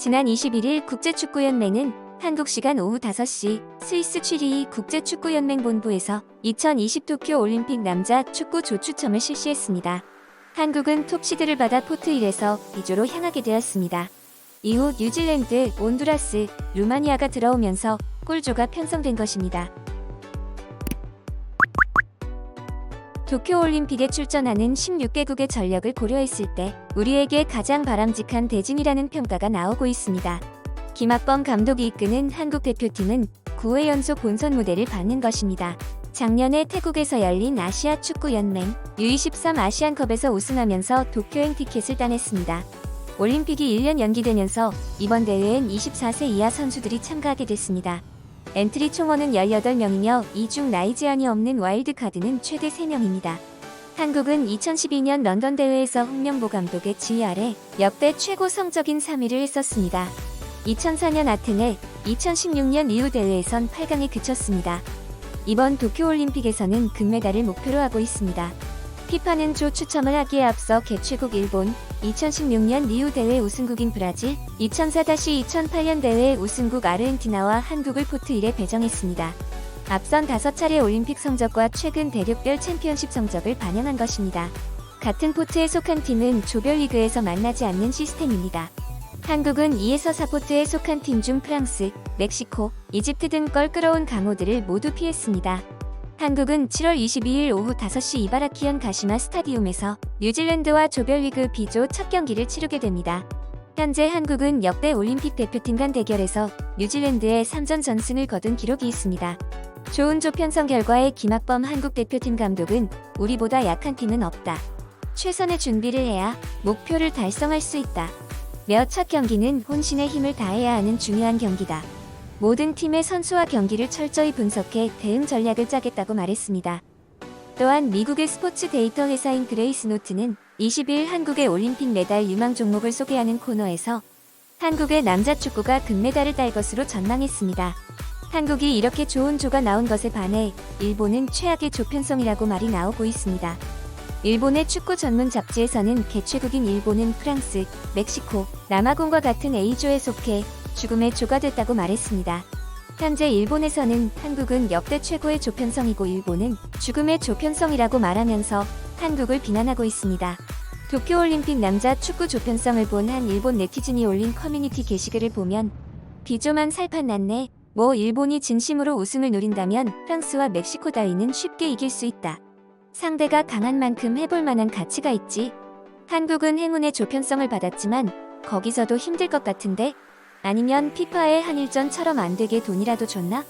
지난 21일 국제축구연맹은 한국 시간 오후 5시 스위스 취리히 국제축구연맹 본부에서 2020 도쿄 올림픽 남자 축구 조추첨을 실시했습니다. 한국은 톱시드를 받아 포트 1에서 B조로 향하게 되었습니다. 이후 뉴질랜드, 온두라스, 루마니아가 들어오면서 꿀조가 편성된 것입니다. 도쿄올림픽에 출전하는 16개국의 전력을 고려했을 때 우리에게 가장 바람직한 대진이라는 평가가 나오고 있습니다. 김학범 감독이 이끄는 한국 대표팀은 9회 연속 본선 무대를 받는 것입니다. 작년에 태국에서 열린 아시아 축구연맹 U23 아시안컵에서 우승하면서 도쿄행 티켓을 따냈습니다. 올림픽이 1년 연기되면서 이번 대회엔 24세 이하 선수들이 참가하게 됐습니다. 엔트리 총원은 18명이며 이 중 나이 제한이 없는 와일드카드는 최대 3명입니다. 한국은 2012년 런던 대회에서 홍명보 감독의 지휘 아래 역대 최고 성적인 3위를 했었습니다. 2004년 아테네, 2016년 리우 대회에선 8강에 그쳤습니다. 이번 도쿄올림픽에서는 금메달을 목표로 하고 있습니다. 피파는 조 추첨을 하기에 앞서 개최국 일본, 2016년 리우 대회 우승국인 브라질, 2004-2008년 대회 우승국 아르헨티나와 한국을 포트 1에 배정했습니다. 앞선 5차례 올림픽 성적과 최근 대륙별 챔피언십 성적을 반영한 것입니다. 같은 포트에 속한 팀은 조별리그에서 만나지 않는 시스템입니다. 한국은 2에서 4포트에 속한 팀 중 프랑스, 멕시코, 이집트 등 껄끄러운 강호들을 모두 피했습니다. 한국은 7월 22일 오후 5시 이바라키현 가시마 스타디움에서 뉴질랜드와 조별리그 B조 첫 경기를 치르게 됩니다. 현재 한국은 역대 올림픽 대표팀 간 대결에서 뉴질랜드에 3전 전승을 거둔 기록이 있습니다. 좋은 조 편성 결과에 김학범 한국 대표팀 감독은 우리보다 약한 팀은 없다. 최선의 준비를 해야 목표를 달성할 수 있다. 몇 첫 경기는 혼신의 힘을 다해야 하는 중요한 경기다. 모든 팀의 선수와 경기를 철저히 분석해 대응 전략을 짜겠다고 말했습니다. 또한 미국의 스포츠 데이터 회사인 그레이스노트는 20일 한국의 올림픽 메달 유망 종목을 소개하는 코너에서 한국의 남자 축구가 금메달을 딸 것으로 전망했습니다. 한국이 이렇게 좋은 조가 나온 것에 반해 일본은 최악의 조 편성이라고 말이 나오고 있습니다. 일본의 축구 전문 잡지에서는 개최국인 일본은 프랑스, 멕시코, 남아공과 같은 A조에 속해 죽음의 조가 됐다고 말했습니다. 현재 일본에서는 한국은 역대 최고의 조 편성이고 일본은 죽음의 조 편성이라고 말하면서 한국을 비난하고 있습니다. 도쿄올림픽 남자 축구 조 편성을 본 한 일본 네티즌이 올린 커뮤니티 게시글을 보면 B조만 살판 났네. 뭐 일본이 진심으로 우승을 노린다면 프랑스와 멕시코 따위는 쉽게 이길 수 있다. 상대가 강한 만큼 해볼 만한 가치가 있지. 한국은 행운의 조 편성을 받았지만 거기서도 힘들 것 같은데? 아니면 피파의 한일전처럼 안 되게 돈이라도 줬나?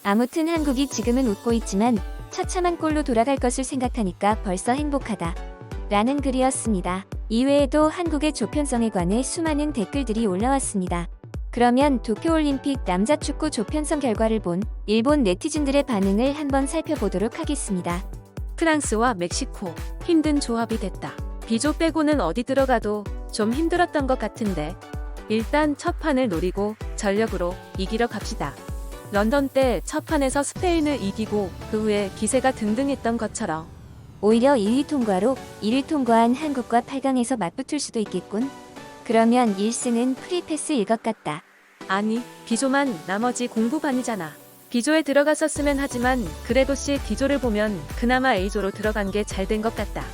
아무튼 한국이 지금은 웃고 있지만 처참한 꼴로 돌아갈 것을 생각하니까 벌써 행복하다. 라는 글이었습니다. 이외에도 한국의 조 편성에 관해 수많은 댓글들이 올라왔습니다. 그러면 도쿄올림픽 남자 축구 조 편성 결과를 본 일본 네티즌들의 반응을 한번 살펴보도록 하겠습니다. 프랑스와 멕시코, 힘든 조합이 됐다. B조 빼고는 어디 들어가도 좀 힘들었던 것 같은데 일단 첫 판을 노리고 전력으로 이기러 갑시다. 런던 때 첫 판에서 스페인을 이기고 그 후에 기세가 등등했던 것처럼 오히려 1위 통과로 1위 통과한 한국과 8강에서 맞붙을 수도 있겠군. 그러면 1승은 프리패스일 것 같다. 아니, B조만 나머지 공부반이잖아. B조에 들어갔었으면 하지만 그래도 C, D조를 보면 그나마 A조로 들어간 게 잘 된 것 같다.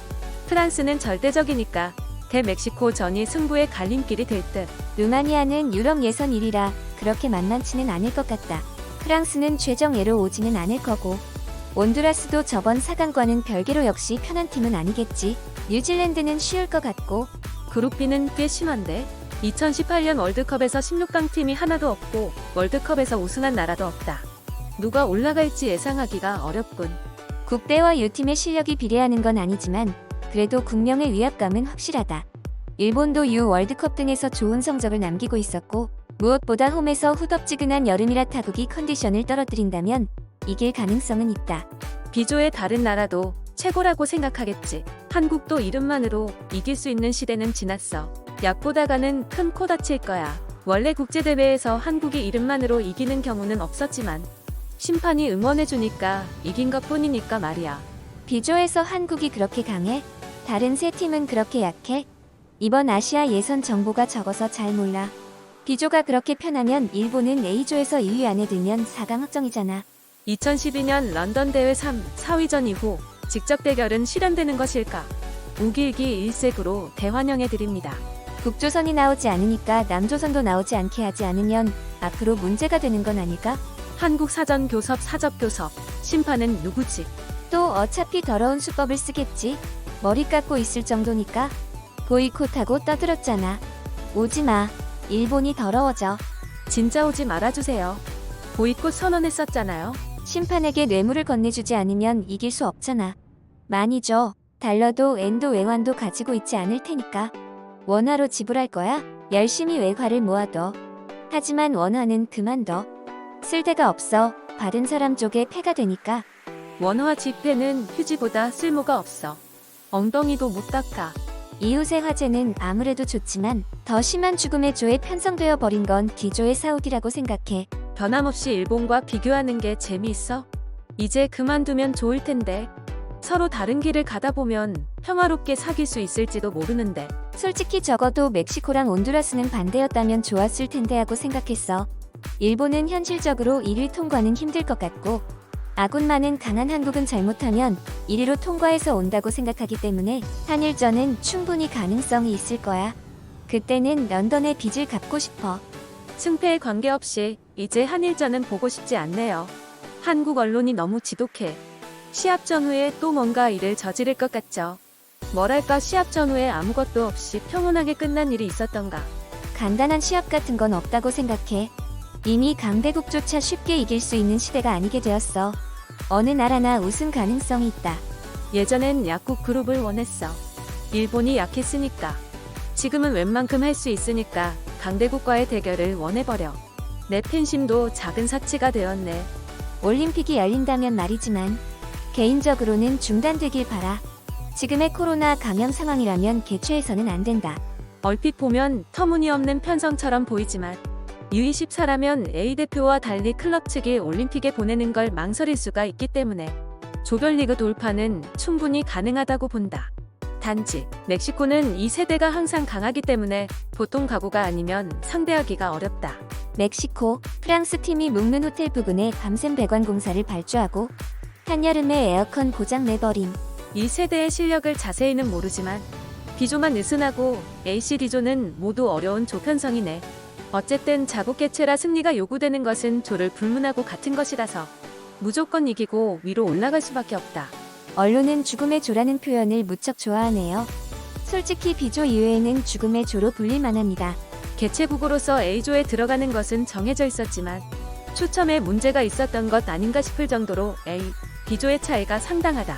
프랑스는 절대적이니까 대멕시코 전이 승부의 갈림길이 될 듯. 루마니아는 유럽 예선 1위라 그렇게 만만치는 않을 것 같다. 프랑스는 최정예로 오지는 않을 거고 온두라스도 저번 4강과는 별개로 역시 편한 팀은 아니겠지. 뉴질랜드는 쉬울 것 같고 그룹 B는 꽤 심한데 2018년 월드컵에서 16강 팀이 하나도 없고 월드컵에서 우승한 나라도 없다. 누가 올라갈지 예상하기가 어렵군. 국대와 U팀의 실력이 비례하는 건 아니지만 그래도 국명의 위압감은 확실하다. 일본도 U 월드컵 등에서 좋은 성적을 남기고 있었고 무엇보다 홈에서 후덥지근한 여름이라 타국이 컨디션을 떨어뜨린다면 이길 가능성은 있다. B조의 다른 나라도 최고라고 생각하겠지. 한국도 이름만으로 이길 수 있는 시대는 지났어. 약보다가는 큰 코 다칠 거야. 원래 국제대회에서 한국이 이름만으로 이기는 경우는 없었지만 심판이 응원해주니까 이긴 것뿐이니까 말이야. B조에서 한국이 그렇게 강해? 다른 세 팀은 그렇게 약해? 이번 아시아 예선 정보가 적어서 잘 몰라. B조가 그렇게 편하면 일본은 A조에서 2위 안에 들면 4강 확정이잖아. 2012년 런던 대회 3, 4위전 이후 직접 대결은 실현되는 것일까? 우길기 1색으로 대환영해 드립니다. 북조선이 나오지 않으니까 남조선도 나오지 않게 하지 않으면 앞으로 문제가 되는 건 아닐까? 한국 사전 교섭 사접 교섭 심판은 누구지? 또 어차피 더러운 수법을 쓰겠지. 머리 깎고 있을 정도니까. 보이콧하고 떠들었잖아. 오지마. 일본이 더러워져. 진짜 오지 말아주세요. 보이콧 선언했었잖아요. 심판에게 뇌물을 건네주지 않으면 이길 수 없잖아. 많이 줘. 달러도 엔도 외환도 가지고 있지 않을 테니까. 원화로 지불할 거야? 열심히 외화를 모아둬. 하지만 원화는 그만둬. 쓸 데가 없어. 받은 사람 쪽에 패가 되니까. 원화 지폐는 휴지보다 쓸모가 없어. 엉덩이도 못 닦아. 이웃의 화재는 아무래도 좋지만 더 심한 죽음의 조에 편성되어 버린 건 D조의 사우디라고 생각해. 변함없이 일본과 비교하는 게 재미있어? 이제 그만두면 좋을 텐데. 서로 다른 길을 가다 보면 평화롭게 사귈 수 있을지도 모르는데. 솔직히 적어도 멕시코랑 온두라스는 반대였다면 좋았을 텐데 하고 생각했어. 일본은 현실적으로 1위 통과는 힘들 것 같고 아군만은 강한 한국은 잘못하면 1위로 통과해서 온다고 생각하기 때문에 한일전은 충분히 가능성이 있을 거야. 그때는 런던의 빚을 갚고 싶어. 승패에 관계없이 이제 한일전은 보고 싶지 않네요. 한국 언론이 너무 지독해. 시합 전후에 또 뭔가 일을 저지를 것 같죠. 뭐랄까 시합 전후에 아무것도 없이 평온하게 끝난 일이 있었던가. 간단한 시합 같은 건 없다고 생각해. 이미 강대국조차 쉽게 이길 수 있는 시대가 아니게 되었어. 어느 나라나 우승 가능성이 있다. 예전엔 약국 그룹을 원했어. 일본이 약했으니까. 지금은 웬만큼 할 수 있으니까 강대국과의 대결을 원해버려. 내 팬심도 작은 사치가 되었네. 올림픽이 열린다면 말이지만 개인적으로는 중단되길 바라. 지금의 코로나 감염 상황이라면 개최해서는 안 된다. 얼핏 보면 터무니없는 편성처럼 보이지만 U24라면 A대표와 달리 클럽 측이 올림픽에 보내는 걸 망설일 수가 있기 때문에 조별리그 돌파는 충분히 가능하다고 본다. 단지 멕시코는 이 세대가 항상 강하기 때문에 보통 가구가 아니면 상대하기가 어렵다. 멕시코, 프랑스 팀이 묵는 호텔 부근에 밤샘 배관 공사를 발주하고 한여름에 에어컨 고장 내버림. 이 세대의 실력을 자세히는 모르지만 B조만 느슨하고 AC, D조는 모두 어려운 조편성이네. 어쨌든 자국 개최라 승리가 요구되는 것은 조를 불문하고 같은 것이라서 무조건 이기고 위로 올라갈 수밖에 없다. 언론은 죽음의 조라는 표현을 무척 좋아하네요. 솔직히 B조 이외에는 죽음의 조로 불릴 만합니다. 개최국으로서 A조에 들어가는 것은 정해져 있었지만 추첨에 문제가 있었던 것 아닌가 싶을 정도로 A, B조의 차이가 상당하다.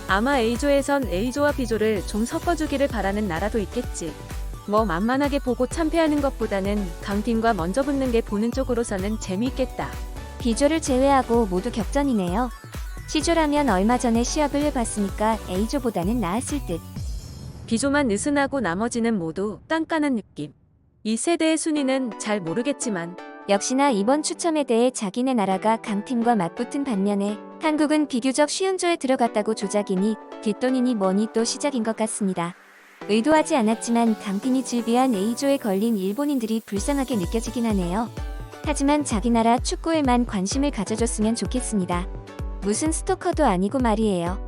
아마 A조에선 A조와 B조를 좀 섞어주기를 바라는 나라도 있겠지. 뭐 만만하게 보고 참패하는 것보다는 강팀과 먼저 붙는 게 보는 쪽으로서는 재미있겠다. B조를 제외하고 모두 격전이네요. C조라면 얼마 전에 시합을 해봤으니까 A조보다는 나았을 듯. B조만 느슨하고 나머지는 모두 깐깐한 느낌. 이 세대의 순위는 잘 모르겠지만 역시나 이번 추첨에 대해 자기네 나라가 강팀과 맞붙은 반면에 한국은 비교적 쉬운 조에 들어갔다고 조작이니 뒷돈이니 뭐니 또 시작인 것 같습니다. 의도하지 않았지만 강팀이 즐비한 A조에 걸린 일본인들이 불쌍하게 느껴지긴 하네요. 하지만 자기 나라 축구에만 관심을 가져줬으면 좋겠습니다. 무슨 스토커도 아니고 말이에요.